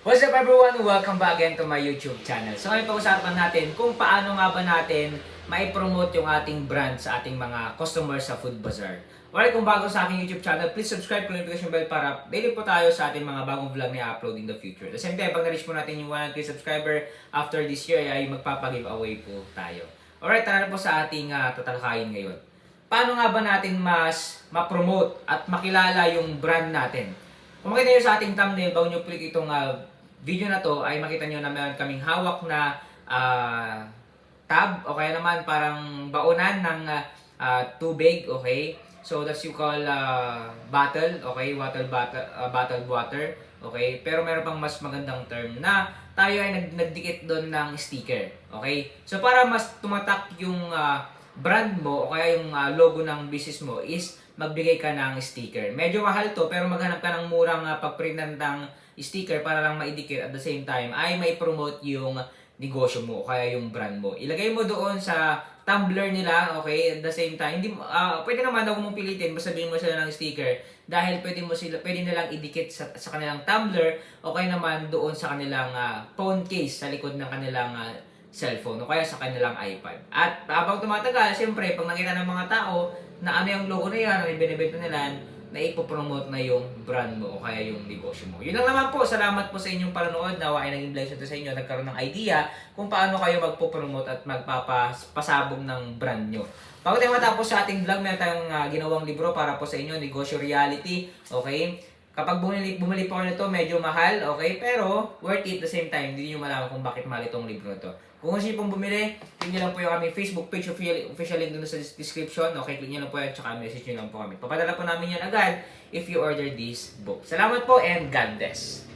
What's up everyone? Welcome back again to my YouTube channel. So ngayon pag-usapan natin kung paano nga ba natin mai-promote yung ating brand sa ating mga customers sa Food Bazaar. Alright, kung bago sa aking YouTube channel, please subscribe, click notification bell para daily po tayo sa ating mga bagong vlog na i-upload in the future. At the same time, pag na-reach po natin yung 100k subscriber after this year ay magpapa-giveaway po tayo. Alright, tara na po sa ating tatalakayin ngayon. Paano nga ba natin mas ma-promote at makilala yung brand natin? Kung makita nyo sa ating thumbnail, bago nyo click itong video na to, ay makita nyo na meron kaming hawak na tab o kaya naman parang baonan ng tubig, okay? So that's you call bottle, okay? Bottled water, okay? Pero meron pang mas magandang term na tayo ay nagdikit doon ng sticker, okay? So para mas tumatak yung brand mo o kaya yung logo ng business mo is magbigay ka ng sticker. Medyo mahal to pero maghanap ka ng murang pagprintan ng sticker para lang maidikit at the same time ay may promote yung negosyo mo o kaya yung brand mo. Ilagay mo doon sa Tumblr nila, okay? At the same time, hindi pwede naman daw mong pilitin, basta sabihin mo sila ng sticker dahil pwede nilang idikit sa kanilang Tumblr o kaya naman doon sa kanilang phone case sa likod ng kanilang cellphone o kaya sa kanilang iPad. At habang tumatagal, siyempre, pag nakita ng mga tao na ano yung logo na yan, ano yung binibenta nila, na ipopromote na yung brand mo o kaya yung negosyo mo. Yun lang naman po. Salamat po sa inyong panonood. Nawa ay naging blessing to sa inyo. Nagkaroon ng idea kung paano kayo magpopromote at magpapasabog ng brand nyo. Bago tayo matapos sa ating vlog, meron tayong ginawang libro para po sa inyo, Negosyo Reality. Okay? Kapag bumili po kayo nito, medyo mahal, okay? Pero worth it at the same time. Hindi nyo malaman kung bakit mahal itong libro na to. Kung gusto nyo pong bumili, click nyo lang po yung aming Facebook page, official link dun sa description. Okay, click nyo lang po yan, tsaka message nyo lang po kami. Papadala po namin yan agad if you order this book. Salamat po and God bless!